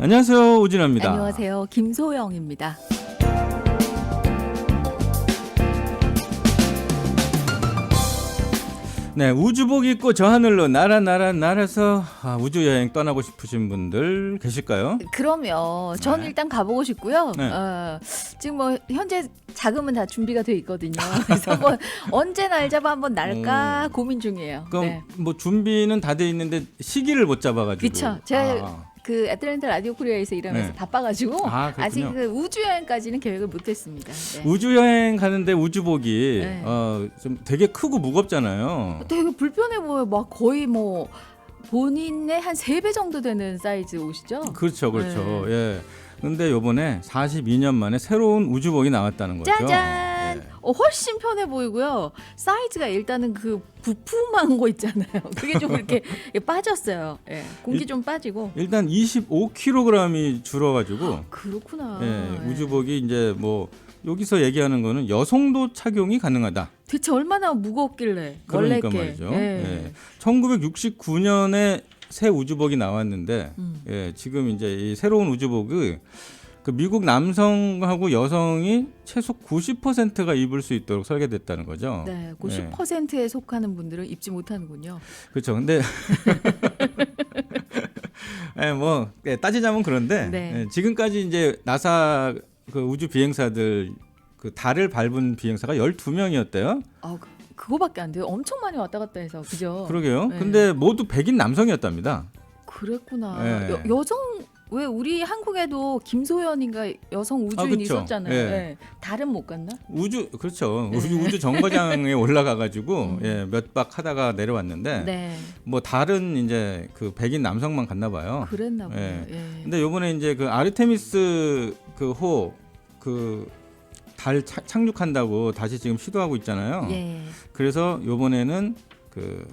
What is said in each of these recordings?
안녕하세요, 오진아입니다. 안녕하세요, 김소영입니다. 네, 우주복 입고 저 하늘로 날아서 우주여행 떠나고 싶으신 분들 계실까요? 그럼요. 전 네. 일단 가보고 싶고요. 네. 지금 뭐 현재 자금은 다 준비가 돼 있거든요. 그래서 뭐 언제 날 잡아 한번 날까 고민 중이에요. 그럼 네. 뭐 준비는 다 돼 있는데 시기를 못 잡아가지고. 그렇죠. 제가 그 애틀랜타 라디오 코리아에서 일하면서 네. 바빠가지고 그렇군요. 아직 그 우주 여행까지는 계획을 못했습니다. 네. 우주여행 가는데 우주복이 네. 좀 되게 크고 무겁잖아요. 되게 불편해 보여. 막 거의 뭐 본인의 한 3배 정도 되는 사이즈 옷이죠. 그렇죠. 예. 근데 요번에 42년 만에 새로운 우주복이 나왔다는 거죠. 짜잔! 예. 훨씬 편해 보이고요. 사이즈가 일단은 그 부품한 거 있잖아요. 그게 좀 이렇게 빠졌어요. 예, 공기 좀 빠지고. 일단 25kg이 줄어가지고 그렇구나. 예, 예. 우주복이 이제 뭐 여기서 얘기하는 거는 여성도 착용이 가능하다. 대체 얼마나 무겁길래? 그러니까 원래께. 말이죠. 예. 예. 1969년에 새 우주복이 나왔는데 예, 지금 이제 이 새로운 우주복이 그 미국 남성하고 여성이 최소 90%가 입을 수 있도록 설계됐다는 거죠. 네, 90%에 속하는 분들은 입지 못하는군요. 그렇죠. 근데 예, 뭐 따지자면 그런데 네. 예, 지금까지 이제 나사 그 우주 비행사들 그 달을 밟은 비행사가 12명이었대요. 그거밖에 안 돼요. 엄청 많이 왔다 갔다 해서 그죠? 그러게요. 네. 근데 모두 백인 남성이었답니다. 그랬구나. 예. 여성 왜 우리 한국에도 김소연인가 여성 우주인 그쵸. 있었잖아요. 예. 예. 달은 못 갔나? 그렇죠. 네. 우주 정거장에 올라가가지고 예, 몇 박 하다가 내려왔는데 네. 뭐 달은 이제 그 백인 남성만 갔나 봐요. 그랬나 보네요. 예. 예. 근데 요번에 이제 그 아르테미스 그 호 그 달 착륙한다고 다시 지금 시도하고 있잖아요. 예. 그래서 요번에는 그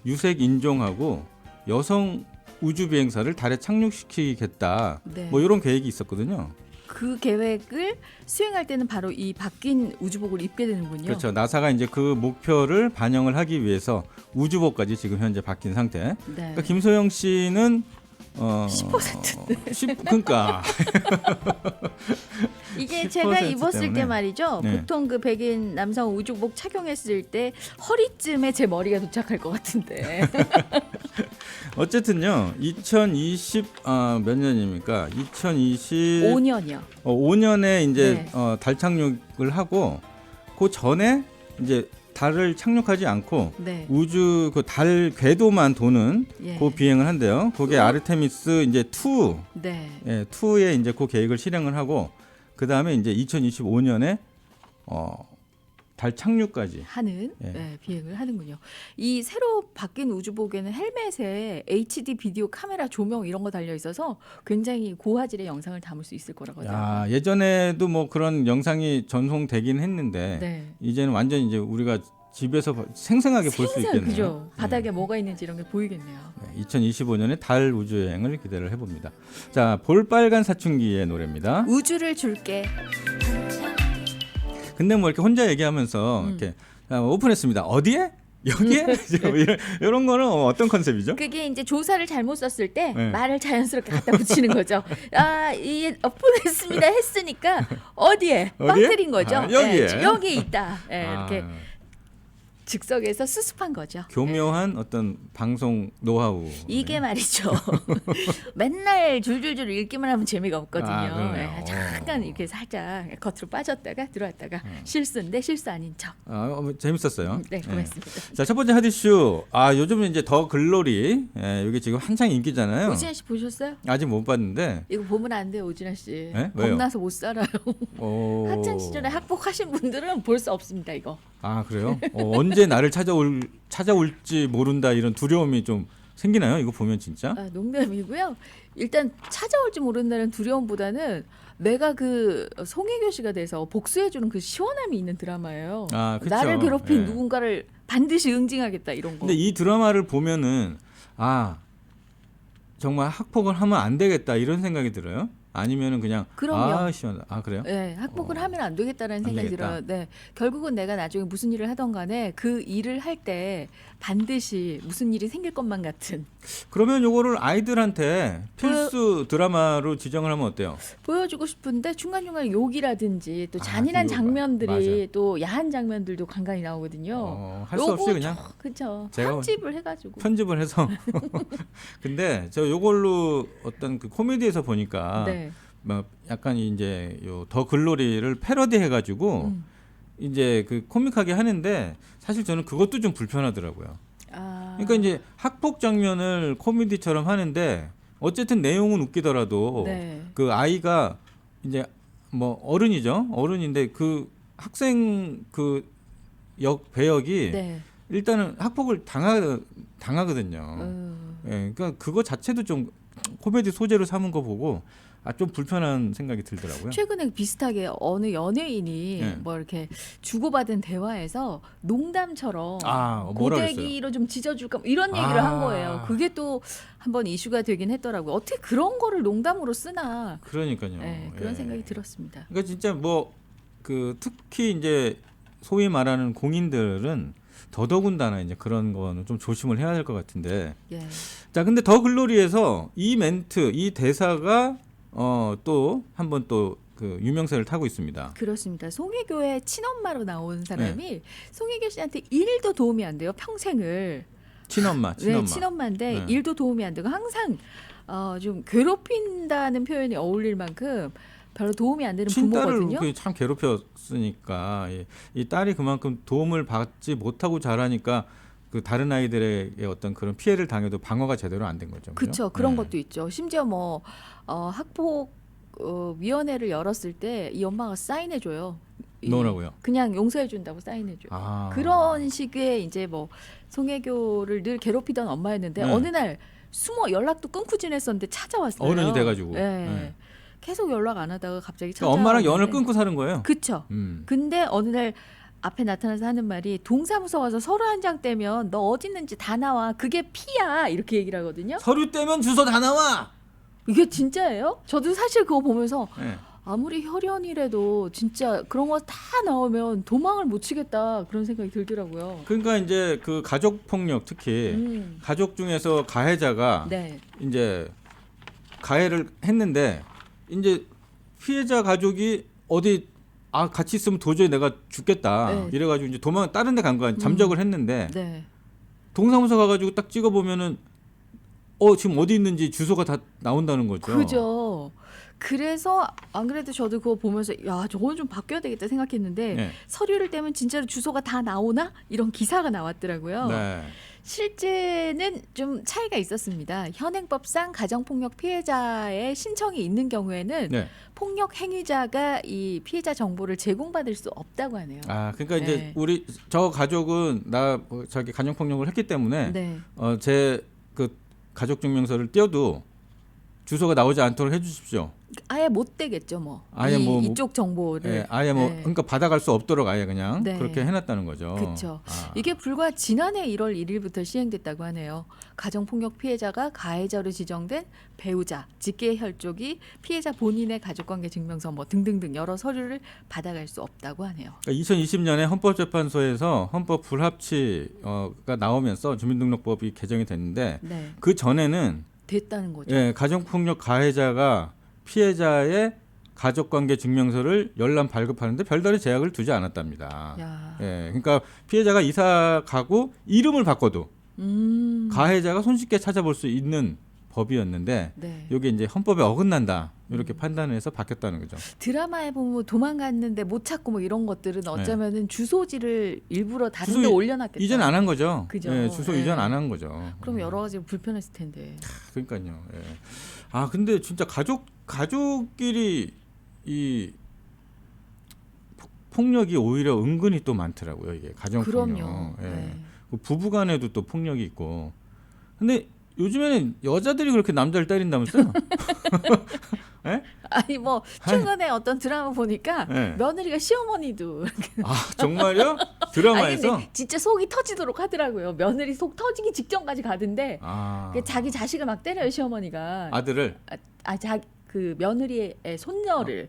유색 인종하고 여성 우주 비행사를 달에 착륙시키겠다. 네. 뭐 이런 계획이 있었거든요. 그 계획을 수행할 때는 바로 이 바뀐 우주복을 입게 되는군요. 그렇죠. 나사가 이제 그 목표를 반영을 하기 위해서 우주복까지 지금 현재 바뀐 상태. 네. 그러니까 김소영 씨는 10%. 그러니까 이게 10% 제가 입었을 때문에. 때 말이죠. 네. 보통 그 백인 남성 우주복 착용했을 때 허리쯤에 제 머리가 도착할 것 같은데. 어쨌든요. 2020 몇 년입니까? 2020 5년이요. 5년에 이제 네. 달 착륙을 하고 그 전에 이제 달을 착륙하지 않고 네. 우주 그 달 궤도만 도는 예. 그 비행을 한대요. 그게 아르테미스 이제 2, 네. 예, 2에 이제 그 계획을 실행을 하고 그 다음에 이제 2025년에 달 착륙까지. 하는 예. 네, 비행을 하는군요. 이 새로 바뀐 우주복에는 헬멧에 HD 비디오 카메라 조명 이런 거 달려 있어서 굉장히 고화질의 영상을 담을 수 있을 거라고요. 예전에도 뭐 그런 영상이 전송되긴 했는데 네. 이제는 완전 이제 우리가 집에서 생생하게 볼 수 있겠네요. 그죠. 바닥에 예. 뭐가 있는지 이런 게 보이겠네요. 2025년에 달 우주여행을 기대를 해봅니다. 자, 볼빨간 사춘기의 노래입니다. 우주를 줄게. 근데 뭐 이렇게 혼자 얘기하면서 이렇게 오픈했습니다. 어디에? 여기에? 이런 거는 어떤 컨셉이죠? 그게 이제 조사를 잘못 썼을 때 네. 말을 자연스럽게 갖다 붙이는 거죠. 이 오픈했습니다 했으니까 어디에? 어디에? 빠뜨린 거죠. 여기에. 네, 여기에 있다. 네, 이렇게 즉석에서 수습한 거죠. 교묘한 어떤 방송 노하우. 이게 말이죠. 맨날 줄줄줄 읽기만 하면 재미가 없거든요. 그러네요. 네, 잠깐 이렇게 살짝 겉으로 빠졌다가 들어왔다가 실수인데 실수 아닌 척. 재밌었어요. 네, 고맙습니다. 자, 첫 번째 핫이슈. 요즘은 이제 더 글로리. 이게 지금 한창 인기잖아요. 오진아 씨 보셨어요? 아직 못 봤는데. 이거 보면 안 돼요, 오진아 씨. 네? 왜요? 겁나서 못 살아요. 학창 시절에 학복하신 분들은 볼 수 없습니다, 이거. 그래요? 언제 나를 찾아올지 모른다 이런 두려움이 좀 생기나요? 이거 보면 진짜? 농담이고요. 일단 찾아올지 모른다는 두려움보다는 내가 그 송혜교 씨가 돼서 복수해주는 그 시원함이 있는 드라마예요. 그쵸. 나를 괴롭힌 예. 누군가를 반드시 응징하겠다 이런 거. 근데 이 드라마를 보면은 정말 학폭을 하면 안 되겠다 이런 생각이 들어요. 아니면은 그냥 그럼요. 시원하다. 그래요? 네, 학복을 하면 안 되겠다라는 안 생각이 되겠다. 들어요. 네, 결국은 내가 나중에 무슨 일을 하던 간에 그 일을 할 때 반드시 무슨 일이 생길 것만 같은 그러면 요거를 아이들한테 필수 드라마로 지정을 하면 어때요? 보여주고 싶은데 중간중간 욕이라든지 또 잔인한 그 장면들이 맞아. 또 야한 장면들도 간간히 나오거든요. 할 수 없이 그냥 그렇죠. 제가 편집을 해가지고. 편집을 해서. 근데 저 요걸로 어떤 그 코미디에서 보니까 네. 뭐 약간 이제 요 더 글로리를 패러디 해가지고 이제 그 코믹하게 하는데 사실 저는 그것도 좀 불편하더라고요. 아. 그러니까 이제 학폭 장면을 코미디처럼 하는데 어쨌든 내용은 웃기더라도 네. 그 아이가 이제 뭐 어른이죠. 어른인데 그 학생 그 역 배역이 네. 일단은 학폭을 당하거든요. 예, 그러니까 그거 자체도 좀 코미디 소재로 삼은 거 보고 좀 불편한 생각이 들더라고요. 최근에 비슷하게 어느 연예인이 네. 뭐 이렇게 주고받은 대화에서 농담처럼 뭐라 고데기로 좀 지져줄까 뭐 이런 얘기를 한 거예요. 그게 또 한번 이슈가 되긴 했더라고요. 어떻게 그런 거를 농담으로 쓰나. 그러니까요. 네, 그런 예. 생각이 들었습니다. 그러니까 진짜 뭐 그 특히 이제 소위 말하는 공인들은 더더군다나 이제 그런 거는 좀 조심을 해야 될 것 같은데. 예. 자, 근데 더 글로리에서 이 멘트, 이 대사가 또 한번 또 그 유명세를 타고 있습니다. 그렇습니다. 송혜교의 친엄마로 나온 사람이 네. 송혜교 씨한테 일도 도움이 안 돼요. 평생을. 친엄마. 네, 친엄마인데 네. 일도 도움이 안 되고 항상 좀 괴롭힌다는 표현이 어울릴 만큼 별로 도움이 안 되는 친딸을 부모거든요. 참 괴롭혔으니까 이 딸이 그만큼 도움을 받지 못하고 자라니까 그 다른 아이들에게 어떤 그런 피해를 당해도 방어가 제대로 안 된 거죠. 그렇죠. 그죠? 그런 네. 것도 있죠. 심지어 뭐 학폭 위원회를 열었을 때 이 엄마가 사인해 줘요. 뭐라고요? 그냥 용서해 준다고 사인해 줘요. 그런 식의 이제 뭐 송혜교를 늘 괴롭히던 엄마였는데 네. 어느 날 숨어 연락도 끊고 지냈었는데 찾아왔어요. 어른이 돼가지고. 네. 네. 계속 연락 안 하다가 갑자기 그러니까 찾아왔는데 엄마랑 연을 끊고 사는 거예요. 그쵸. 근데 어느 날 앞에 나타나서 하는 말이 동사무소 와서 서류 한 장 떼면 너 어디 있는지 다 나와. 그게 피야. 이렇게 얘기를 하거든요. 서류 떼면 주소 다 나와. 이게 진짜예요? 저도 사실 그거 보면서 네. 아무리 혈연이라도 진짜 그런 거 다 나오면 도망을 못 치겠다 그런 생각이 들더라고요. 그러니까 이제 그 가족 폭력 특히 가족 중에서 가해자가 네. 이제 가해를 했는데 이제 피해자 가족이 어디 같이 있으면 도저히 내가 죽겠다 네. 이래가지고 이제 도망 다른 데 간 거야. 잠적을 했는데 네. 동사무소 가가지고 딱 찍어보면은 지금 어디 있는지 주소가 다 나온다는 거죠. 그죠. 그래서 안 그래도 저도 그거 보면서 야 저건 좀 바뀌어야 되겠다 생각했는데 네. 서류를 떼면 진짜로 주소가 다 나오나? 이런 기사가 나왔더라고요. 네. 실제는 좀 차이가 있었습니다. 현행법상 가정폭력 피해자의 신청이 있는 경우에는 네. 폭력 행위자가 이 피해자 정보를 제공받을 수 없다고 하네요. 그러니까 이제 네. 우리 저 가족은 자기 가정 폭력을 했기 때문에 네. 제 그 가족 증명서를 띄워도 주소가 나오지 않도록 해주십시오. 아예 못 되겠죠, 뭐. 아예 뭐 이쪽 정보를. 예, 아예 뭐 네. 그러니까 받아갈 수 없도록 아예 그냥 네. 그렇게 해놨다는 거죠. 그렇죠. 이게 불과 지난해 1월 1일부터 시행됐다고 하네요. 가정폭력 피해자가 가해자로 지정된 배우자, 직계 혈족이 피해자 본인의 가족관계 증명서 뭐 등등등 여러 서류를 받아갈 수 없다고 하네요. 그러니까 2020년에 헌법재판소에서 헌법 불합치가 나오면서 주민등록법이 개정이 됐는데 네. 그 전에는 됐다는 거죠. 예, 가정폭력 가해자가 피해자의 가족관계 증명서를 열람 발급하는데 별다른 제약을 두지 않았답니다. 야. 예, 그러니까 피해자가 이사 가고 이름을 바꿔도 가해자가 손쉽게 찾아볼 수 있는 법이었는데 네. 이게 이제 헌법에 어긋난다 이렇게 판단해서 바뀌었다는 거죠. 드라마에 보면 도망갔는데 못 찾고 뭐 이런 것들은 어쩌면은 주소지를 일부러 다른 데 주소 올려놨겠다. 이전 안 한 거죠. 그죠. 예, 주소 예. 이전 안 한 거죠. 그럼 여러 가지 불편했을 텐데. 그러니까요. 예. 근데 진짜 가족끼리 이 폭력이 오히려 은근히 또 많더라고요. 이게 가정 폭력. 그럼요. 예. 네. 그 부부간에도 또 폭력이 있고. 근데 요즘에는 여자들이 그렇게 남자를 때린다면서요? 예? 아니 뭐 최근에 어떤 드라마 보니까 네. 며느리가 시어머니도 정말요? 아니 드라마에서? 근데 진짜 속이 터지도록 하더라고요. 며느리 속 터지기 직전까지 가던데 자기 자식을 막 때려요 시어머니가. 아들을 그 며느리의 손녀를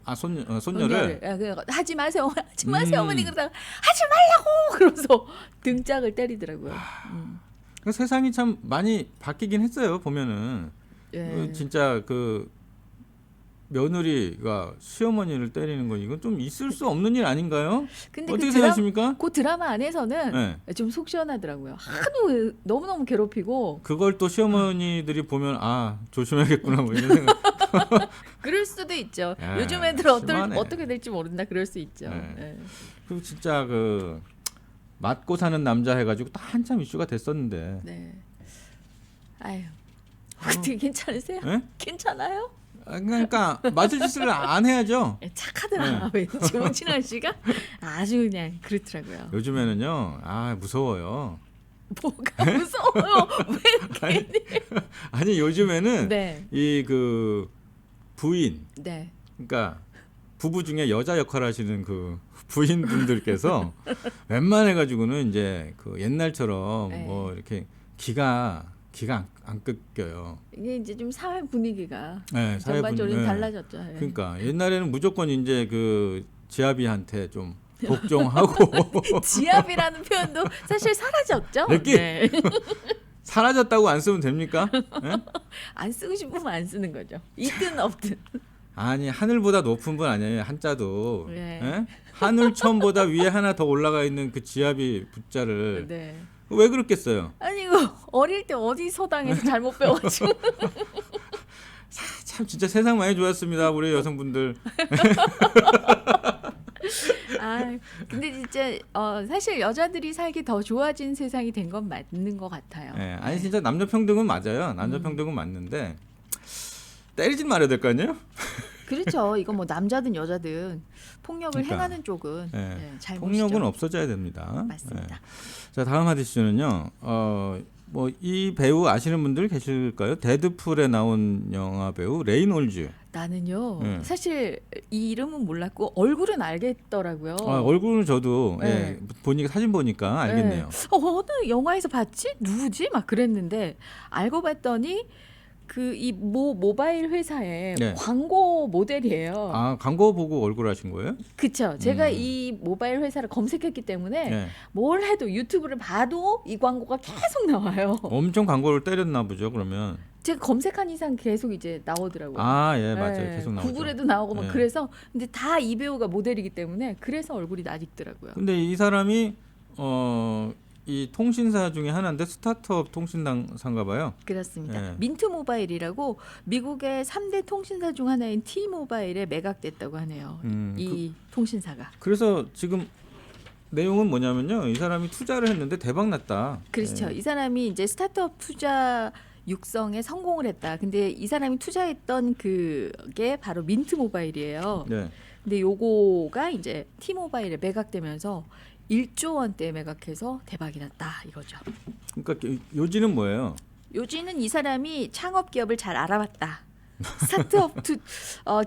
손녀를 하지 마세요, 하지 마세요, 어머니. 그러다가 하지 말라고 그러면서 등짝을 때리더라고요. 그 세상이 참 많이 바뀌긴 했어요. 보면은 예. 진짜 그 며느리가 시어머니를 때리는 건 이건 좀 있을 수 없는 일 아닌가요? 근데 어떻게 그 생각하십니까? 그 드라마 안에서는 네. 좀 속 시원하더라고요. 하도 너무너무 괴롭히고. 그걸 또 시어머니들이 보면 아 조심해야겠구나 뭐 이런 생각. 그럴 수도 있죠. 야, 요즘 애들 심하네. 어떻게 될지 모른다. 그럴 수 있죠. 네. 예. 그리고 진짜 그 맞고 사는 남자 해가지고 또 한참 이슈가 됐었는데. 네. 아유, 어떻게 괜찮으세요? 네? 괜찮아요? 그러니까 맞을 짓을 안 해야죠. 예, 착하더라. 왠지 홍진아 씨가 아주 그냥 그렇더라고요. 요즘에는요, 아 무서워요. 뭐가 무서워요? 왜 이렇게? 아니 요즘에는 네, 이 그 부인, 네. 그러니까 부부 중에 여자 역할 하시는 그 부인분들께서 웬만해가지고는 이제 그 옛날처럼 네. 뭐 이렇게 기가 안 꺾여요. 이게 이제 좀 사회 분위기가 네, 전반적으로 네. 달라졌죠. 예. 그러니까 옛날에는 무조건 이제 그 지아비한테 좀 복종하고 지압이라는 표현도 사실 사라졌죠. 내끼! 네. 사라졌다고 안 쓰면 됩니까? 예? 안 쓰고 싶으면 안 쓰는 거죠. 있든 없든. 아니 하늘보다 높은 분 아니에요 한자도. 네. 예? 하늘 처음보다 위에 하나 더 올라가 있는 그 지아비 붙자를 네. 왜 그렇겠어요? 아니 이거 어릴 때 어디 서당에서 잘못 배워가지고. 참 진짜 세상 많이 좋았습니다 우리 여성분들. 아 근데 진짜 사실 여자들이 살기 더 좋아진 세상이 된 건 맞는 것 같아요. 예, 아니 진짜 남녀 평등은 맞아요. 남녀 평등은 맞는데 때리진 말아야 될 거 아니에요? 그렇죠. 이거 뭐 남자든 여자든 폭력을 그러니까. 행하는 쪽은 예. 네, 폭력은 잘못이죠. 없어져야 됩니다. 맞습니다. 예. 자 다음 하디스는요. 뭐 이 배우 아시는 분들 계실까요? 데드풀에 나온 영화 배우 레이놀즈. 나는요 네. 사실 이 이름은 몰랐고 얼굴은 알겠더라고요. 얼굴은 저도 네. 예, 보니까 사진 보니까 알겠네요. 어느 영화에서 봤지? 누구지? 막 그랬는데 알고 봤더니 그 이 모바일 회사의 네. 광고 모델이에요. 아 광고 보고 얼굴 하신 거예요? 그쵸. 제가 이 모바일 회사를 검색했기 때문에 네. 뭘 해도 유튜브를 봐도 이 광고가 계속 나와요. 엄청 광고를 때렸나 보죠. 그러면 제가 검색한 이상 계속 이제 나오더라고요. 아 예 맞아요. 네, 계속 나오죠. 구글에도 나오고 막 네. 그래서 근데 다 이 배우가 모델이기 때문에 그래서 얼굴이 낯익더라고요. 근데 이 사람이 이 통신사 중에 하나인데 스타트업 통신사인가 봐요. 그렇습니다. 네. 민트 모바일이라고 미국의 3대 통신사 중 하나인 T-모바일에 매각됐다고 하네요. 이 통신사가. 그래서 지금 내용은 뭐냐면요. 이 사람이 투자를 했는데 대박 났다. 그렇죠. 예. 이 사람이 이제 스타트업 투자 육성에 성공을 했다. 근데 이 사람이 투자했던 그게 바로 민트 모바일이에요. 네. 근데 요거가 이제 T-모바일에 매각되면서 1조 원대 매각해서 대박이 났다 이거죠. 그러니까 요지는 뭐예요? 요지는 이 사람이 창업 기업을 잘 알아봤다. 스타트업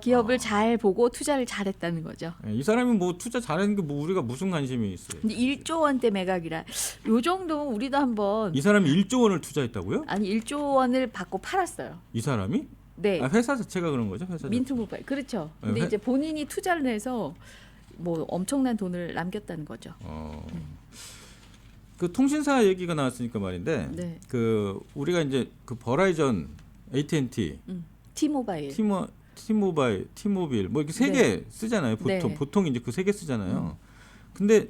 기업을 잘 보고 투자를 잘했다는 거죠. 예, 이 사람이 뭐 투자 잘하는 게 뭐 우리가 무슨 관심이 있어요? 근데 1조 원대 매각이라 요 정도면 우리도 한번 이 사람이 1조 원을 투자했다고요? 아니 1조 원을 받고 팔았어요. 이 사람이? 네. 아, 회사 자체가 그런 거죠? 회사 민트 모바일. 그렇죠. 근데 회- 이제 본인이 투자를 해서 뭐 엄청난 돈을 남겼다는 거죠. 그 통신사 얘기가 나왔으니까 말인데 네. 그 우리가 이제 그 버라이전, AT&T, T-모바일. T모바일, T모빌 뭐 이렇게 세 개 쓰잖아요. 보통 네. 보통 이제 그 세 개 쓰잖아요. 근데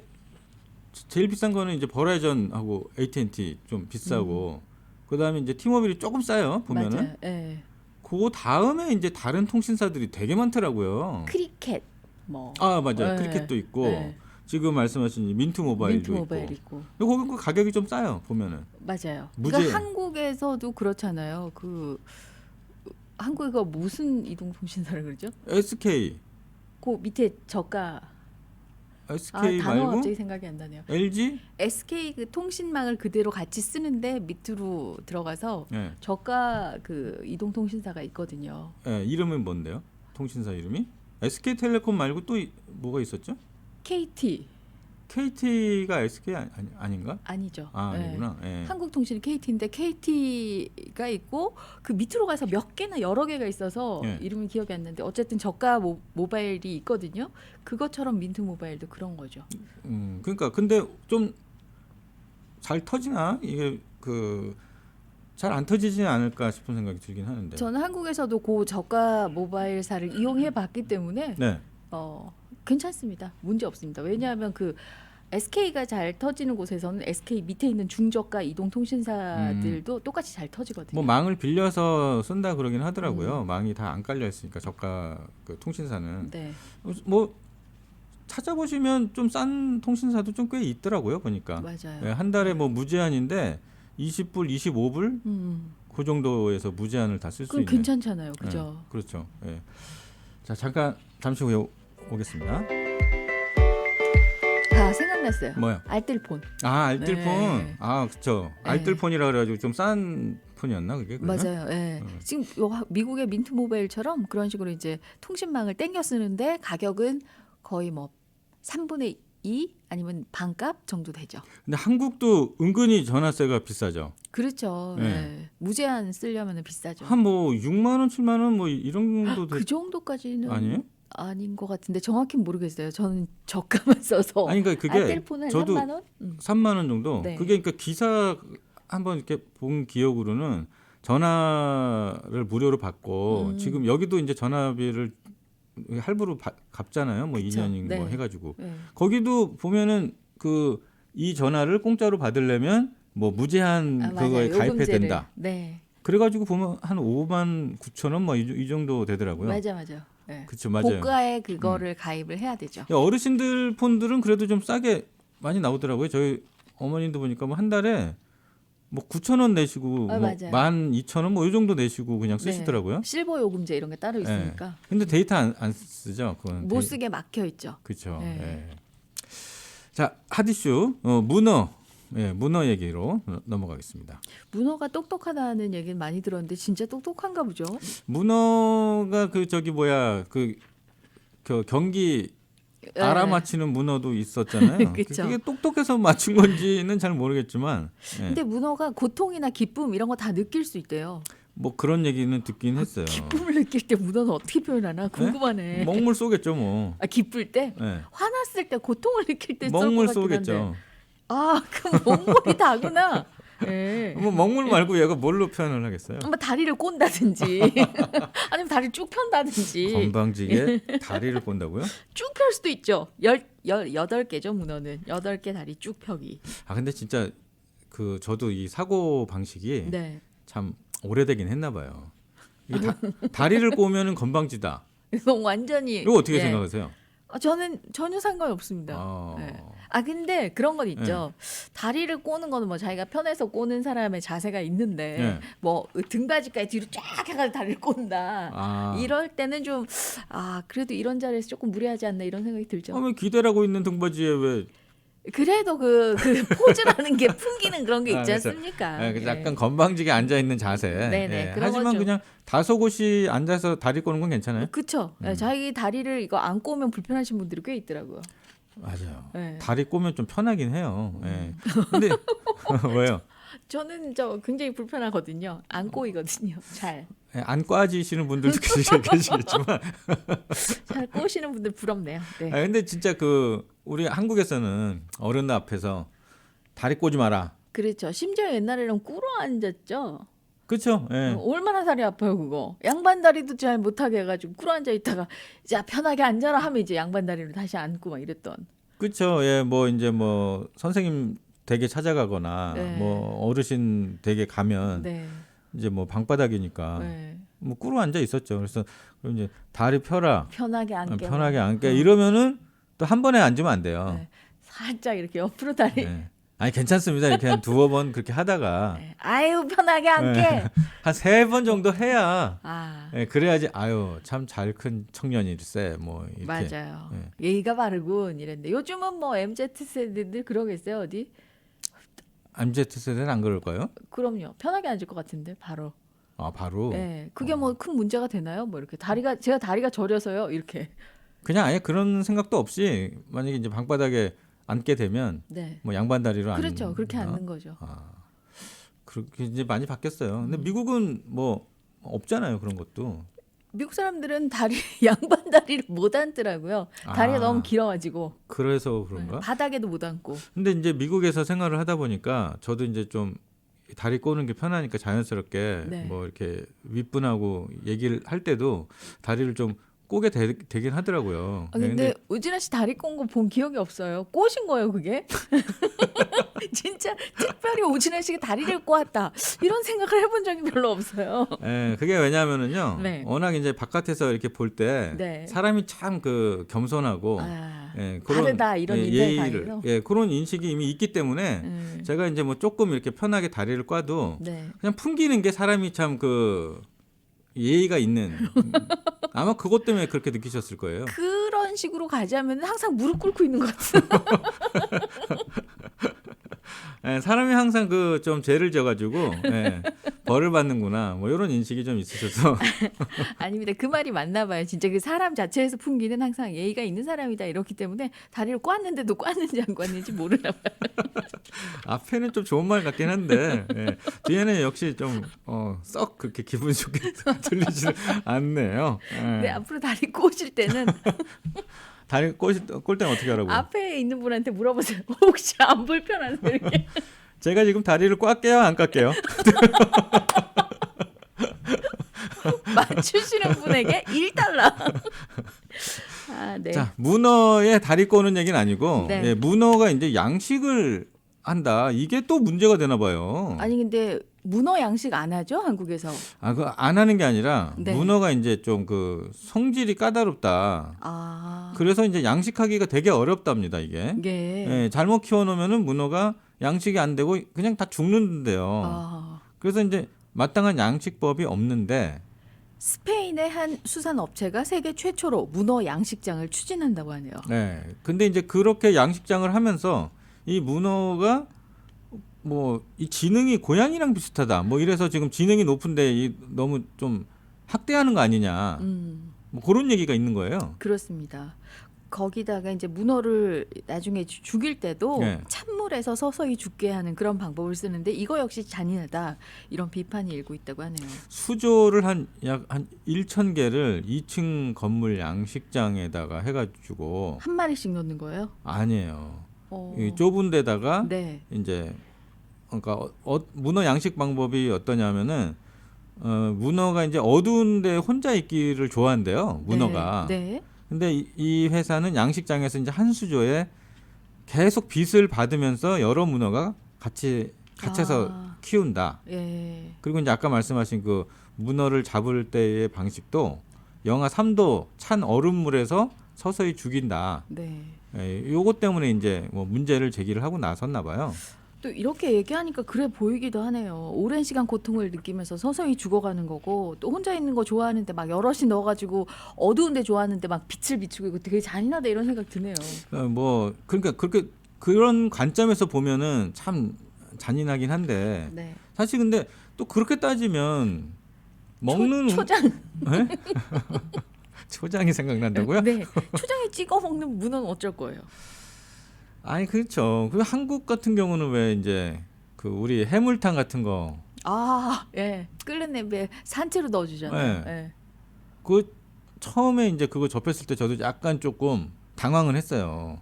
제일 비싼 거는 이제 버라이전하고 AT&T 좀 비싸고 그다음에 이제 T모빌이 조금 싸요. 보면은. 맞아요. 예. 그 다음에 이제 다른 통신사들이 되게 많더라고요. 크리켓 뭐. 아 맞아요. 네. 크리켓도 있고 네. 지금 말씀하신 민트 모바일도 민트 모바일 있고. 있고. 근데 거기 그 가격이 좀 싸요. 보면은. 맞아요. 무제- 그러니까 한국에서도 그렇잖아요. 그 한국이가 무슨 이동통신사를 그러죠? SK, 그 밑에 저가 SK 단어가 말고 갑자기 생각이 안 나네요. LG? SK 그 통신망을 그대로 같이 쓰는데 밑으로 들어가서 예. 저가 그 이동통신사가 있거든요. 예, 이름은 뭔데요? 통신사 이름이? SK텔레콤 말고 또 뭐가 있었죠? KT KT가 SK 아닌가? 아니죠. 아, 네. 아니구나. 예. 한국통신이 KT인데 KT가 있고 그 밑으로 가서 몇 개나 여러 개가 있어서 예. 이름이 기억이 안 나는데 어쨌든 저가 모바일이 있거든요. 그것처럼 민트 모바일도 그런 거죠. 그러니까 근데 좀 잘 터지나 이게 잘 안 터지지는 않을까 싶은 생각이 들긴 하는데. 저는 한국에서도 그 저가 모바일사를 이용해 봤기 때문에 네. 괜찮습니다. 문제 없습니다. 왜냐하면 그 SK가 잘 터지는 곳에서는 SK 밑에 있는 중저가 이동통신사들도 똑같이 잘 터지거든요. 뭐 망을 빌려서 쓴다 그러긴 하더라고요. 망이 다 안 깔려 있으니까 저가 그 통신사는. 네. 뭐 찾아보시면 좀 싼 통신사도 좀 꽤 있더라고요. 보니까. 맞아요. 예, 한 달에 뭐 무제한인데 20불, 25불 그 정도에서 무제한을 다 쓸 수 그럼 있는. 괜찮잖아요. 그죠? 예, 그렇죠. 예. 자, 잠시 후에 오겠습니다. 아, 생각났어요. 뭐요? 알뜰폰. 아, 알뜰폰. 네. 아, 그렇죠. 네. 알뜰폰이라 그래가지고 좀 싼 폰이었나 그게? 그러면? 맞아요. 예. 지금 미국의 민트 모바일처럼 그런 식으로 이제 통신망을 땡겨 쓰는데 가격은 거의 뭐 3분의 2 아니면 반값 정도 되죠. 근데 한국도 은근히 전화세가 비싸죠. 그렇죠. 네. 예. 무제한 쓰려면 비싸죠. 한 뭐 6만 원, 7만 원 뭐 이런 정도 그 정도까지는 아니에요? 아닌 것 같은데 정확히는 모르겠어요. 저는 저가만 써서. 아니 그러니까 그게 알뜰폰은 저도 3만 원? 3만 원 정도. 네. 그게 그러니까 기사 한번 이렇게 본 기억으로는 전화를 무료로 받고 지금 여기도 이제 전화비를 할부로 갚잖아요. 뭐 그쵸. 2년인 네. 거 해가지고 네. 거기도 보면은 이 전화를 공짜로 받으려면 뭐 무제한 그거에 가입해야 요금제를. 된다. 네. 그래가지고 보면 한 5만 9천 원 뭐 이 정도 되더라고요. 맞아. 네. 그렇죠, 맞아요. 고가에 그거를 가입을 해야 되죠. 어르신들 폰들은 그래도 좀 싸게 많이 나오더라고요. 저희 어머님도 보니까 뭐 한 달에 뭐 9천 원 내시고 뭐 맞아요. 12,000원 뭐 이 정도 내시고 그냥 네. 쓰시더라고요. 실버 요금제 이런 게 따로 있으니까 근데 데이터 안 쓰죠. 그건 못 쓰게 막혀 있죠. 그렇죠. 네. 예. 자, 핫이슈 문어 얘기로 넘어가겠습니다. 문어가 똑똑하다는 얘기는 많이 들었는데 진짜 똑똑한가 보죠. 문어가 그 경기 네. 알아맞히는 문어도 있었잖아요. 그쵸. 그게 똑똑해서 맞춘 건지는 잘 모르겠지만 예. 근데 문어가 고통이나 기쁨 이런 거 다 느낄 수 있대요. 뭐 그런 얘기는 듣긴 했어요. 기쁨을 느낄 때 문어는 어떻게 표현하나 궁금하네. 먹물 쏘겠죠 뭐. 아, 기쁠 때? 예. 화났을 때 고통을 느낄 때 먹물 쏠것 같긴 한데. 쏘겠죠. 아, 그럼 먹물이 다구나. 예. 뭐 먹물 말고 얘가 뭘로 표현을 하겠어요? 한번 다리를 꼰다든지 아니면 다리를 쭉 편다든지 건방지게 다리를 꼰다고요? 쭉 펼 수도 있죠. 18개죠 문어는. 8개 다리 쭉 펴기. 아 근데 진짜 저도 이 사고 방식이 네. 참 오래되긴 했나 봐요. 이게 다리를 꼬면은 건방지다. 이거 완전히 이거 어떻게 예. 생각하세요? 저는 전혀 상관이 없습니다. 네. 근데 그런 건 있죠. 다리를 꼬는 거는 뭐 자기가 편해서 꼬는 사람의 자세가 있는데 네. 뭐 등받이까지 뒤로 쫙 해가지고 다리를 꼰다. 이럴 때는 좀 그래도 이런 자리에서 조금 무리하지 않나 이런 생각이 들죠. 왜 기대라고 있는 등받이에 왜? 그래도 그 포즈라는 게 풍기는 그런 게 있지 그래서, 않습니까? 그래서 약간 건방지게 앉아 있는 자세. 네네, 그런 하지만 거죠. 그냥 다소곳이 앉아서 다리 꼬는 건 괜찮아요? 그렇죠. 자기 다리를 이거 안 꼬면 불편하신 분들이 꽤 있더라고요. 맞아요. 네. 다리 꼬면 좀 편하긴 해요. 예. 근데 왜요? 저는 굉장히 불편하거든요. 안 꼬이거든요. 잘 안 꽈지시는 분들도 계시겠지만. 잘 꼬시는 분들 부럽네요. 네. 근데 진짜 우리 한국에서는 어른 앞에서 다리 꼬지 마라. 그렇죠. 심지어 옛날에는 꿇어 앉았죠. 그렇죠. 예. 얼마나 다리 아파요 그거. 양반 다리도 잘 못하게 해가지고 꿇어 앉아 있다가 자 편하게 앉아라 하면 이제 양반 다리를 다시 앉고 막 이랬던. 그렇죠. 예, 뭐 이제 뭐 선생님 댁에 찾아가거나 네. 뭐 어르신 댁에 가면 네. 이제 뭐 방바닥이니까 네. 뭐 꿇어 앉아 있었죠. 그래서 그럼 이제 다리 펴라. 편하게 앉게. 편하게 앉게 이러면은 또 한 번에 앉으면 안 돼요. 네. 살짝 이렇게 옆으로 다리. 네. 아니 괜찮습니다. 이렇게 한 2번 그렇게 하다가 네. 아유 편하게 앉게. 한 3번 정도 해야 그래야지 참 잘 큰 청년일세 뭐 이렇게. 맞아요. 네. 예의가 바르군 이랬는데 요즘은 뭐 MZ 세대들 그러겠어요 어디? MZ 세대는 안 그럴까요? 그럼요. 편하게 앉을 것 같은데 바로. 바로. 네. 그게 뭐 큰 문제가 되나요? 뭐 이렇게 제가 다리가 저려서요 이렇게. 그냥 아예 그런 생각도 없이 만약에 이제 방바닥에 앉게 되면 네. 뭐 양반 다리로 앉는. 그렇죠. 그렇게 앉는 거죠. 그렇게 이제 많이 바뀌었어요. 근데 미국은 뭐 없잖아요 그런 것도. 미국 사람들은 양반 다리를 못 앉더라고요. 다리가 너무 길어가지고. 그래서 그런가? 바닥에도 못 앉고. 근데 이제 미국에서 생활을 하다 보니까 저도 이제 좀 다리 꼬는 게 편하니까 자연스럽게 네. 뭐 이렇게 윗분하고 얘기를 할 때도 다리를 좀 꼬게 되긴 하더라고요. 근데 우진아 씨 다리 꼰 거 본 기억이 없어요. 꼬신 거예요, 그게? 진짜 특별히 우진아 씨가 다리를 꼬았다. 이런 생각을 해본 적이 별로 없어요. 예, 그게 왜냐하면은요. 네. 워낙 이제 바깥에서 이렇게 볼 때 네. 사람이 참 그 겸손하고 다르다 이런 인정에 예의를 그런 인식이 이미 있기 때문에 제가 이제 뭐 조금 이렇게 편하게 다리를 꽈도 네. 그냥 풍기는 게 사람이 참 그 예의가 있는 아마 그것 때문에 그렇게 느끼셨을 거예요. 그런 식으로 가자면 항상 무릎 꿇고 있는 것 같아요. 사람이 항상 그 좀 죄를 져가지고 벌을 받는구나 뭐 이런 인식이 좀 있으셔서 아닙니다. 그 말이 맞나 봐요. 진짜 그 사람 자체에서 풍기는 항상 예의가 있는 사람이다 이렇기 때문에 다리를 꽈는데도 꽈는지 안 꽈는지 모르나 봐요. 앞에는 좀 좋은 말 같긴 한데 뒤에는 역시 좀 썩 그렇게 기분 좋게 들리지 않네요. 근데 앞으로 다리 꼬실 때는 다리 꼴 때는 어떻게 하라고요? 앞에 있는 분한테 물어보세요. 혹시 안 불편하세요? 이렇게. 제가 지금 다리를 꽉게요, 안 깎게요? 맞추시는 분에게 1달러. 네. 자, 문어의 다리 꼬는 얘기는 아니고 네. 문어가 이제 양식을 한다. 이게 또 문제가 되나 봐요. 아니 근데 문어 양식 안 하죠? 한국에서. 그 안 하는 게 아니라 네. 문어가 이제 좀 그 성질이 까다롭다. 그래서 이제 양식하기가 되게 어렵답니다, 이게. 네. 잘못 키워놓으면은 문어가 양식이 안 되고 그냥 다 죽는데요. 그래서 이제 마땅한 양식법이 없는데 스페인의 한 수산 업체가 세계 최초로 문어 양식장을 추진한다고 하네요. 네. 근데 이제 그렇게 양식장을 하면서 이 문어가 뭐 이 지능이 고양이랑 비슷하다. 뭐 이래서 지금 지능이 높은데 너무 좀 학대하는 거 아니냐. 뭐 그런 얘기가 있는 거예요. 그렇습니다. 거기다가 이제 문어를 나중에 죽일 때도 네. 찬물에서 서서히 죽게 하는 그런 방법을 쓰는데 이거 역시 잔인하다. 이런 비판이 일고 있다고 하네요. 수조를 한 1,000개를 2층 건물 양식장에다가 해가지고 한 마리씩 넣는 거예요? 아니에요. 이 좁은 데다가 네. 이제 그러니까 문어 양식 방법이 어떠냐면은 문어가 이제 어두운 데 혼자 있기를 좋아한대요. 문어가. 네. 근데 이 회사는 양식장에서 이제 한 수조에 계속 빛을 받으면서 여러 문어가 갇혀서 키운다. 예. 그리고 이제 아까 말씀하신 그 문어를 잡을 때의 방식도 영하 3도 찬 얼음물에서 서서히 죽인다. 네. 요것 때문에 이제 뭐 문제를 제기를 하고 나섰나 봐요. 또 이렇게 얘기하니까 그래 보이기도 하네요. 오랜 시간 고통을 느끼면서 서서히 죽어가는 거고 또 혼자 있는 거 좋아하는데 막 여럿이 넣어가지고 어두운 데 좋아하는데 막 빛을 비추고 이거 되게 잔인하다 이런 생각 드네요. 뭐 그러니까 그렇게 그런 관점에서 보면은 참 잔인하긴 한데 네. 사실 근데 또 그렇게 따지면 먹는 초장. 네? 초장이 생각난다고요? 네. 초장에 찍어 먹는 문어는 어쩔 거예요? 아니 그렇죠. 그 한국 같은 경우는 왜 이제 그 우리 해물탕 같은 거 예. 끓는 냄비에 산채로 넣어주잖아요. 네. 예. 그 처음에 이제 그거 접했을 때 저도 약간 조금 당황을 했어요.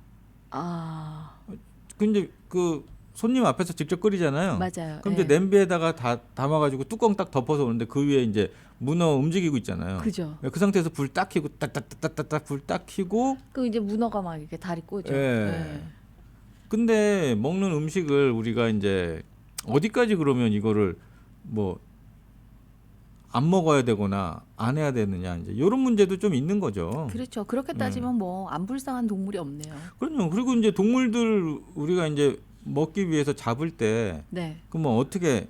근데 그 손님 앞에서 직접 끓이잖아요. 맞아요. 그럼 이제 냄비에다가 다 담아가지고 뚜껑 딱 덮어서 오는데 그 위에 이제 문어 움직이고 있잖아요. 그죠. 그 상태에서 불 딱 켜고 딱딱딱딱딱 불 딱 켜고. 그 이제 문어가 막 이렇게 다리 꼬죠. 예. 근데 먹는 음식을 우리가 이제 어디까지 그러면 이거를 뭐 안 먹어야 되거나 안 해야 되느냐 이제 이런 문제도 좀 있는 거죠. 그렇죠. 그렇게 따지면 뭐 안 불쌍한 동물이 없네요. 그럼요. 그리고 이제 동물들 우리가 이제 먹기 위해서 잡을 때 네. 그럼 어떻게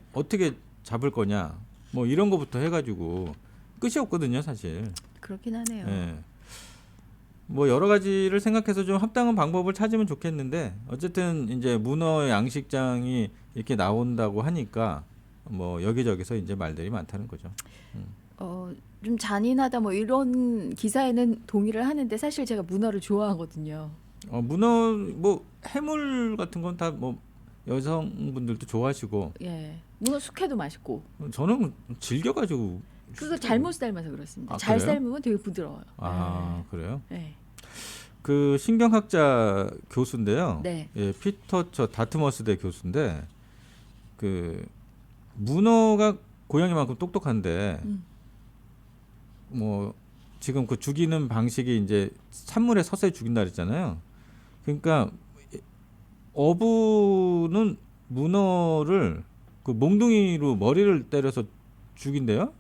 잡을 거냐 뭐 이런 거부터 해가지고 끝이 없거든요, 사실. 그렇긴 하네요. 예. 뭐 여러 가지를 생각해서 좀 합당한 방법을 찾으면 좋겠는데 어쨌든 이제 문어 양식장이 이렇게 나온다고 하니까 뭐 여기저기서 이제 말들이 많다는 거죠. 좀 잔인하다 뭐 이런 기사에는 동의를 하는데 사실 제가 문어를 좋아하거든요. 문어 뭐 해물 같은 건 다 뭐 여성분들도 좋아하시고 예. 문어 숙회도 맛있고. 저는 즐겨가지고 그거 잘못 삶아서 그렇습니다. 아, 잘 그래요? 삶으면 되게 부드러워요. 그래요? 네. 그 신경학자 교수인데요. 네. 예, 피터 저 다트머스대 교수인데 그 문어가 고양이만큼 똑똑한데 뭐 지금 그 죽이는 방식이 이제 찬물에 서서히 죽인다 그랬잖아요. 그러니까 어부는 문어를 그 몽둥이로 머리를 때려서 죽인대요.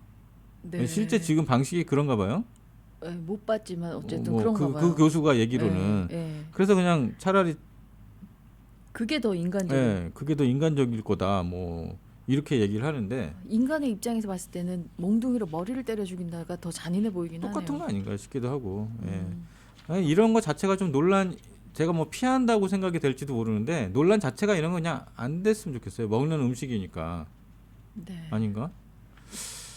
네. 실제 지금 방식이 그런가 봐요. 예, 못 봤지만 어쨌든 뭐 그런가 봐요. 그 교수가 얘기로는 예, 예. 그래서 그냥 차라리 그게 더 인간적인. 예, 그게 더 인간적일 거다. 뭐 이렇게 얘기를 하는데 인간의 입장에서 봤을 때는 몽둥이로 머리를 때려 죽인다가 더 잔인해 보이긴 똑같은 하네요. 거 아닌가 싶기도 하고. 예. 음. 아니, 이런 거 자체가 좀 논란 제가 뭐 피한다고 생각이 될지도 모르는데 논란 자체가 이런 거 그냥 안 됐으면 좋겠어요. 먹는 음식이니까 네. 아닌가?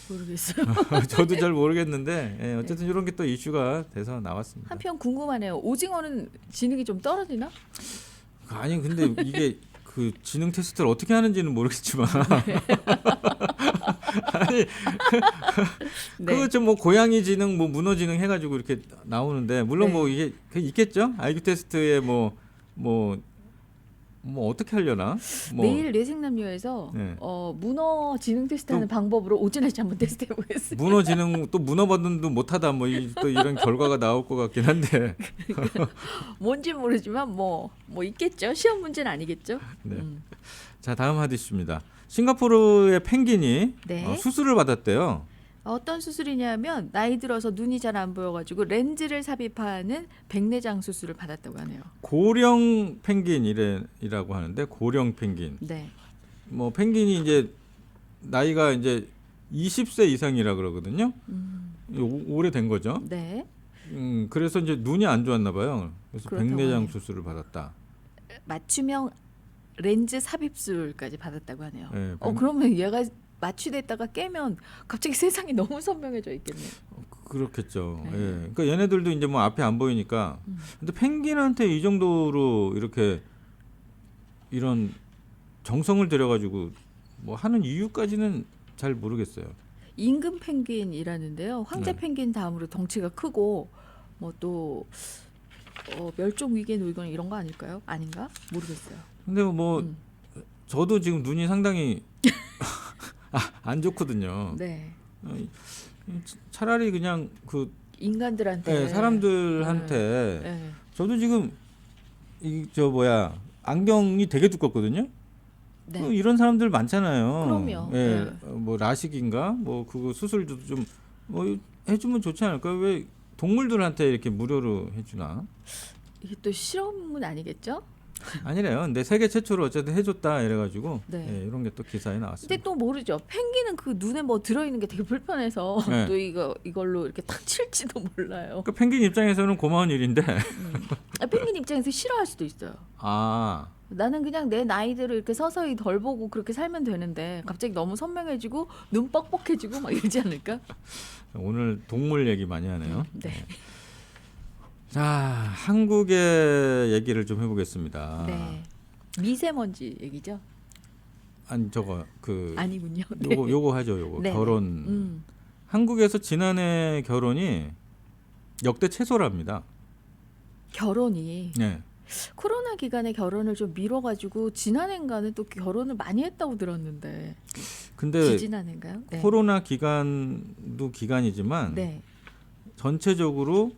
모르겠어요. 저도 잘 모르겠는데 예, 어쨌든 이런 게 또 이슈가 돼서 나왔습니다. 한편 궁금하네요. 오징어는 지능이 좀 떨어지나? 아니 근데 이게 그 지능 테스트를 어떻게 하는지는 모르겠지만 아니 네. 그거 좀 뭐 고양이 지능 뭐 문어 지능 해가지고 이렇게 나오는데 물론 네. 뭐 이게 있겠죠. IQ 테스트에 뭐 어떻게 하려나? 뭐 내일 뇌생남녀에서 네. 문어 지능 테스트하는 방법으로 오진아 씨 한번 테스트해 보겠습니다. 문어 지능 또 문어 버든도 못하다 뭐 또 이런 결과가 나올 것 같긴 한데 뭔지 모르지만 뭐 있겠죠. 시험 문제는 아니겠죠. 네. 자 다음 하디스입니다. 싱가포르의 펭귄이 네. 수술을 받았대요. 어떤 수술이냐면 나이 들어서 눈이 잘 안 보여가지고 렌즈를 삽입하는 백내장 수술을 받았다고 하네요. 고령 펭귄이라고 하는데 고령 펭귄. 네. 뭐 펭귄이 이제 나이가 이제 20세 이상이라 그러거든요. 오래된 거죠. 네. 그래서 이제 눈이 안 좋았나 봐요. 그래서 그렇다고 백내장 하네요. 수술을 받았다. 맞춤형 렌즈 삽입술까지 받았다고 하네요. 네, 그러면 얘가 마취됐다가 깨면 갑자기 세상이 너무 선명해져 있겠네요. 그렇겠죠. 네. 예. 그러니까 얘네들도 이제 뭐 앞에 안 보이니까. 근데 펭귄한테 이 정도로 이렇게 이런 정성을 들여가지고 뭐 하는 이유까지는 잘 모르겠어요. 임금 펭귄이라는데요. 황제 네. 펭귄 다음으로 덩치가 크고 뭐 또 멸종 위기에 놓이거나 이런 거 아닐까요? 아닌가? 모르겠어요. 근데 뭐 저도 지금 눈이 상당히 안 좋거든요. 네. 차라리 그냥 그 인간들한테 사람들한테 네. 저도 지금 안경이 되게 두껍거든요. 네. 이런 사람들 많잖아요. 그럼요. 예, 네. 뭐 라식인가 뭐 그거 수술도 좀 뭐 해주면 좋지 않을까? 왜 동물들한테 이렇게 무료로 해주나? 이게 또 실험은 아니겠죠? 아니래요. 근데 세계 최초로 어쨌든 해줬다 이래가지고 네. 예, 이런 게 또 기사에 나왔습니다. 근데 또 모르죠. 펭귄은 그 눈에 뭐 들어있는 게 되게 불편해서 네. 또 이걸로 이렇게 탁 칠지도 몰라요. 그 펭귄 입장에서는 고마운 일인데 펭귄 입장에서 싫어할 수도 있어요. 아 나는 그냥 내 나이대로 이렇게 서서히 덜 보고 그렇게 살면 되는데 갑자기 너무 선명해지고 눈 뻑뻑해지고 막 이러지 않을까? 오늘 동물 얘기 많이 하네요. 네. 자 한국의 얘기를 좀 해보겠습니다. 네. 미세먼지 얘기죠? 아니 저거 그 아니군요. 네. 요거 하죠. 요거 네. 결혼. 한국에서 지난해 결혼이 역대 최소랍니다. 결혼이 네. 코로나 기간에 결혼을 좀 미뤄가지고 지난해인가는 또 결혼을 많이 했다고 들었는데 근데 지지난해인가요? 네. 코로나 기간도 기간이지만 네. 전체적으로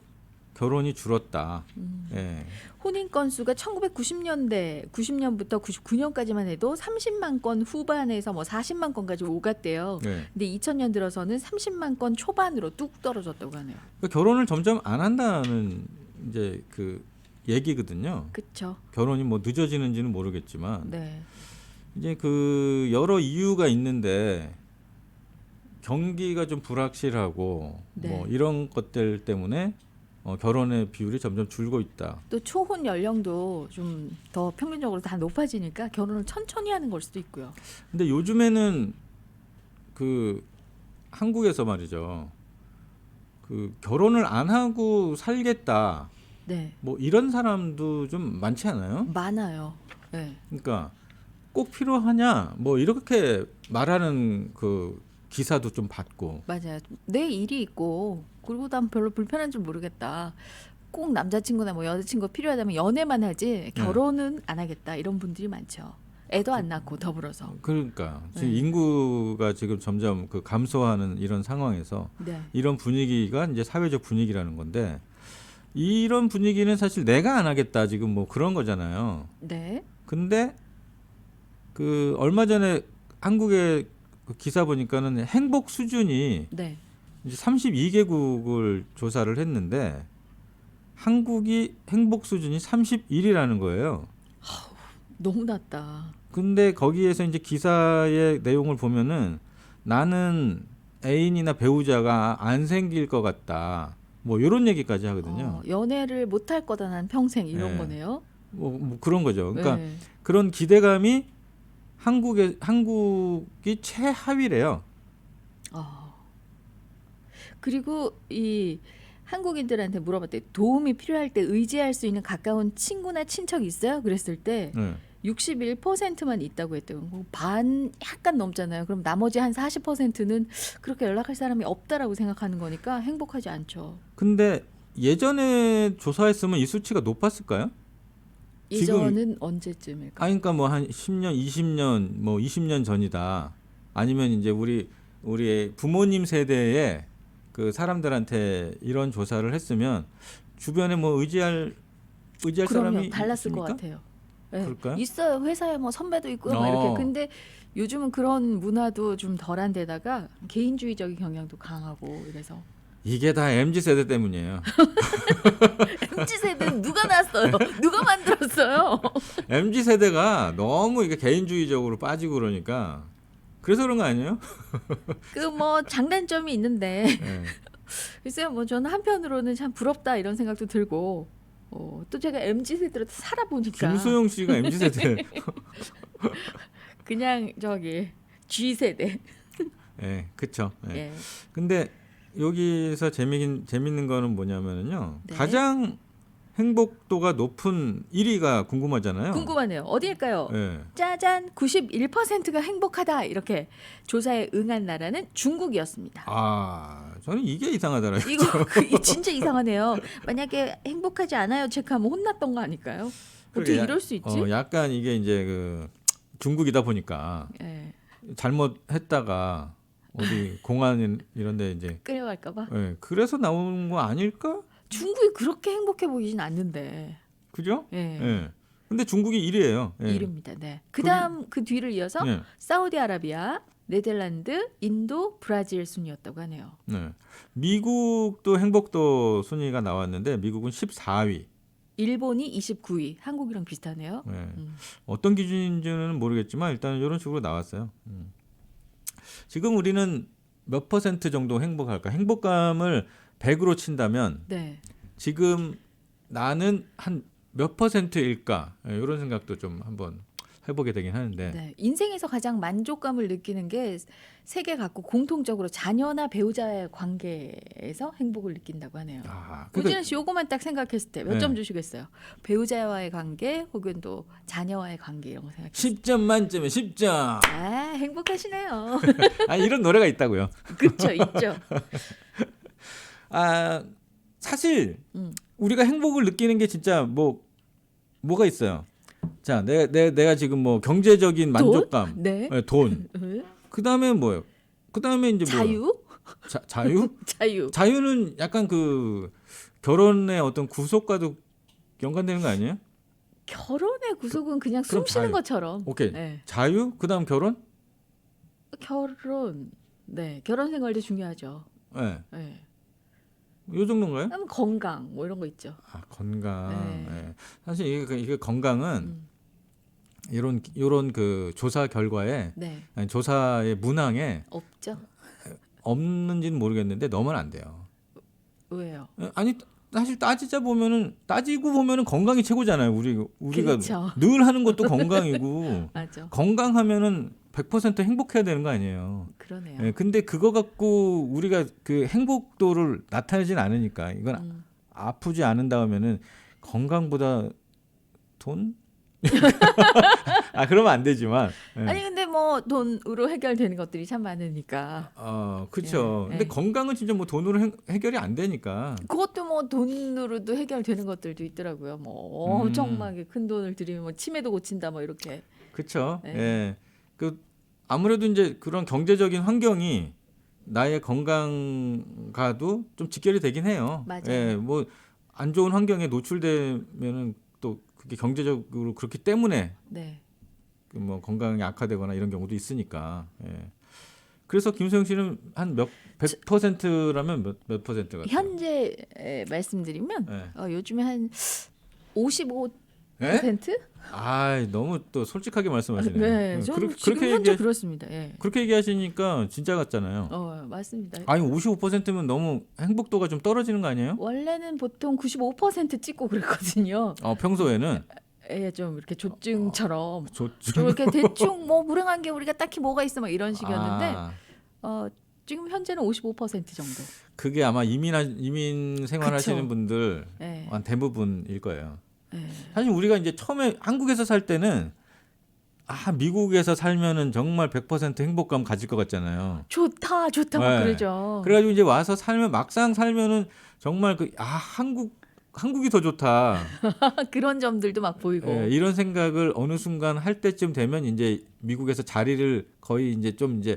결혼이 줄었다. 예. 혼인 건수가 90년부터 99년까지만 해도 30만 건 후반에서 뭐 40만 건까지 오갔대요. 네. 근데 2000년 들어서는 30만 건 초반으로 뚝 떨어졌다고 하네요. 그러니까 결혼을 점점 안 한다는 이제 그 얘기거든요. 그렇죠. 결혼이 뭐 늦어지는지는 모르겠지만 네. 이제 그 여러 이유가 있는데 경기가 좀 불확실하고 네. 뭐 이런 것들 때문에 결혼의 비율이 점점 줄고 있다. 또 초혼 연령도 좀 더 평균적으로 다 높아지니까 결혼을 천천히 하는 걸 수도 있고요. 근데 요즘에는 그 한국에서 말이죠. 그 결혼을 안 하고 살겠다. 네. 뭐 이런 사람도 좀 많지 않아요? 많아요. 네. 그러니까 꼭 필요하냐 뭐 이렇게 말하는 그 기사도 좀 봤고. 맞아요. 내 일이 있고 그리고 난 별로 불편한 줄 모르겠다. 꼭 남자친구나 뭐 여자친구 필요하다면 연애만 하지 결혼은 안 하겠다. 이런 분들이 많죠. 애도 안 낳고 더불어서. 그러니까 지금 네. 인구가 지금 점점 그 감소하는 이런 상황에서 네. 이런 분위기가 이제 사회적 분위기라는 건데 이런 분위기는 사실 내가 안 하겠다 지금 뭐 그런 거잖아요. 네. 근데 그 얼마 전에 한국의 그 기사 보니까는 행복 수준이 네. 이제 32개국을 조사를 했는데 한국이 행복 수준이 31이라는 거예요. 너무 낮다. 근데 거기에서 이제 기사의 내용을 보면은 나는 애인이나 배우자가 안 생길 것 같다. 뭐 이런 얘기까지 하거든요. 연애를 못 할 거다 난 평생 이런 네. 거네요. 뭐 그런 거죠. 그러니까 네. 그런 기대감이 한국이 최하위래요. 그리고 이 한국인들한테 물어봤대. 도움이 필요할 때 의지할 수 있는 가까운 친구나 친척 있어요? 그랬을 때 네. 61%만 있다고 했대요. 반 약간 넘잖아요. 그럼 나머지 한 40%는 그렇게 연락할 사람이 없다라고 생각하는 거니까 행복하지 않죠. 근데 예전에 조사했으면 이 수치가 높았을까요? 지금- 예전은 언제쯤일까? 아니 그러니까 뭐 한 10년, 20년, 뭐 20년 전이다. 아니면 이제 우리 부모님 세대에 그 사람들한테 이런 조사를 했으면 주변에 뭐 의지할 그럼요. 사람이 달랐을 것 있습니까? 같아요. 네. 그럴까요? 있어요. 회사에 뭐 선배도 있고요. 막 이렇게. 근데 요즘은 그런 문화도 좀 덜한 데다가 개인주의적인 경향도 강하고 이래서 이게 다 MZ 세대 때문이에요. MZ 세대는 누가 낳았어요? 누가 만들었어요? MZ 세대가 너무 이게 개인주의적으로 빠지고 그러니까 그래서 그런 거 아니에요? 그 뭐 장단점이 있는데 네. 글쎄요. 뭐 저는 한편으로는 참 부럽다 이런 생각도 들고 또 제가 MZ 세대로 살아보니까 김수영 씨가 MZ 세대. 그냥 저기 G 세대. 네, 그렇죠. 네. 예. 근데 여기서 재밌는 거는 뭐냐면은요. 네. 가장 행복도가 높은 1위가 궁금하잖아요. 궁금하네요. 어디일까요? 네. 짜잔 91%가 행복하다 이렇게 조사에 응한 나라는 중국이었습니다. 아, 저는 이게 이상하더라고요. 이거 진짜 이상하네요. 만약에 행복하지 않아요 체크하면 혼났던 거 아닐까요? 어떻게 그러게, 이럴 수 있지? 약간 이게 이제 그 중국이다 보니까 예. 잘못했다가 어디 공안 이런 데 이제 끌려갈까봐. 그래서 나오는 거 아닐까? 중국이 그렇게 행복해 보이진 않는데. 그죠? 예. 예. 근데 중국이 1위예요. 이릅니다. 네. 그다음 그 뒤를 이어서 네. 사우디아라비아, 네덜란드, 인도, 브라질 순이었다고 하네요. 네. 미국도 행복도 순위가 나왔는데 미국은 14위. 일본이 29위, 한국이랑 비슷하네요. 네. 어떤 기준인지는 모르겠지만 일단 이런 식으로 나왔어요. 지금 우리는 몇 퍼센트 정도 행복할까? 행복감을 100으로 친다면 네. 지금 나는 한 몇 퍼센트일까? 이런 생각도 좀 한번 해보게 되긴 하는데. 네. 인생에서 가장 만족감을 느끼는 게 세계 각국 공통적으로 자녀나 배우자의 관계에서 행복을 느낀다고 하네요. 아, 오진아 씨 요거만 딱 생각했을 때 몇 네. 점 주시겠어요? 배우자와의 관계 혹은 또 자녀와의 관계 이런 거 생각했을 10점 만점에 10점. 때. 아, 행복하시네요. 아, 이런 노래가 있다고요. 그렇죠. 있죠. 아, 사실 음. 우리가 행복을 느끼는 게 진짜 뭐가 있어요. 자, 내가 지금 뭐 경제적인 만족감, 네. 돈. 그다음에 뭐예요? 그다음에 이제 자유? 자유? 자유. 자유는 약간 그 결혼의 어떤 구속과도 연관되는 거 아니에요? 결혼의 구속은 그냥 숨 그럼 쉬는 자유. 것처럼. 오케이. 네. 자유? 그다음 결혼? 결혼. 네. 결혼 생활도 중요하죠. 네. 네. 요 정도인가요? 그다음 건강 뭐 이런 거 있죠. 아, 건강. 네. 예. 사실 이게 건강은 이런 그 조사 결과에 네. 아니, 조사의 문항에 없죠. 없는지는 모르겠는데 넣으면 안 돼요. 왜요? 아니 사실 따지고 보면은 건강이 최고잖아요. 우리가 그렇죠. 늘 하는 것도 건강이고 맞아. 건강하면은 100% 행복해야 되는 거 아니에요. 그러네요. 예, 근데 그거 갖고 우리가 그 행복도를 나타내진 않으니까 이건 아프지 않은다 하면은 건강보다 돈? 그러면 안 되지만. 예. 아니 근데 뭐 돈으로 해결되는 것들이 참 많으니까. 그렇죠. 예, 근데 예. 건강은 진짜 뭐 돈으로 해결이 안 되니까. 그것도 뭐 돈으로도 해결되는 것들도 있더라고요. 뭐 엄청나게 큰 돈을 들이면 뭐 치매도 고친다 뭐 이렇게. 그렇죠. 예. 예. 그 아무래도 이제 그런 경제적인 환경이 나의 건강과도 좀 직결이 되긴 해요. 맞아요. 예. 뭐 안 좋은 환경에 노출되면은 또 그게 경제적으로 그렇기 때문에 네. 그 뭐 건강이 악화되거나 이런 경우도 있으니까. 예. 그래서 김소영 씨는 한 100%라면 몇 퍼센트 같아요? 현재 말씀드리면 예. 요즘에 한 55%? 예? 너무 또 솔직하게 말씀하시네요. 네, 저는 지금 현재 그렇습니다. 예. 그렇게 얘기하시니까 진짜 같잖아요. 맞습니다. 아니 55%면 너무 행복도가 좀 떨어지는 거 아니에요? 원래는 보통 95% 찍고 그랬거든요. 평소에는 예, 좀 이렇게 조증처럼 좀 조증. 이렇게 대충 뭐 불행한 게 우리가 딱히 뭐가 있어 막 이런 식이었는데 지금 현재는 55% 정도. 그게 아마 이민 생활하시는 그쵸. 분들 예. 한 대부분일 거예요. 예. 사실 우리가 이제 처음에 한국에서 살 때는 미국에서 살면은 정말 100% 행복감 가질 것 같잖아요. 좋다 막 네. 그러죠. 그래가지고 이제 와서 살면 막상 살면은 정말 한국이 더 좋다. 그런 점들도 막 보이고. 예, 이런 생각을 어느 순간 할 때쯤 되면 이제 미국에서 자리를 거의 이제 좀 이제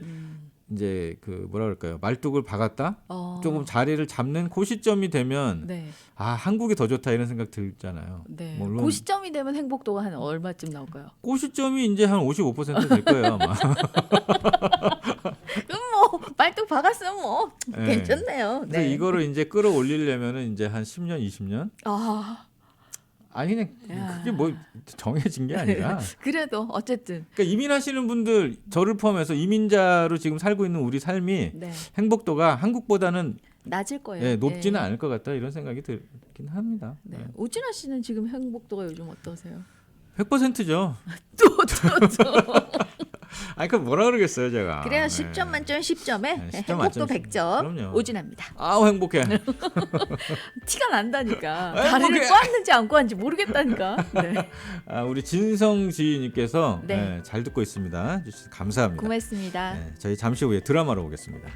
그 뭐라 그럴까요? 말뚝을 박았다. 조금 자리를 잡는 그 시점이 되면 네. 한국이 더 좋다 이런 생각 들잖아요. 네. 물론 그 시점이 되면 행복도가 한 얼마쯤 나올까요? 그 시점이 이제 한 55%될 거예요 아마. 그럼 뭐 말뚝 박았으면 뭐 네. 괜찮네요. 그래서 이거를 이제 끌어올리려면은 이제 한 10년, 20년? 아니 그냥 야. 그게 뭐 정해진 게 아니라. 그래도 어쨌든 그러니까 이민하시는 분들 저를 포함해서 이민자로 지금 살고 있는 우리 삶이 네. 행복도가 한국보다는 낮을 거예요. 예, 높지는 예. 않을 것 같다 이런 생각이 들긴 합니다. 네. 네. 오진아 씨는 지금 행복도가 요즘 어떠세요? 100%죠. 또. 그 뭐라 그러겠어요 제가. 그래요. 네. 10점 만점 10점에 네, 10점 행복도 만점 100점. 그럼요. 오진아입니다. 행복해. 티가 난다니까. 행복해. 다리를 꼬았는지 안 꼬았는지 모르겠다니까. 네. 우리 진성 지인님께서 네. 잘 듣고 있습니다. 감사합니다. 고맙습니다. 네, 저희 잠시 후에 드라마로 오겠습니다.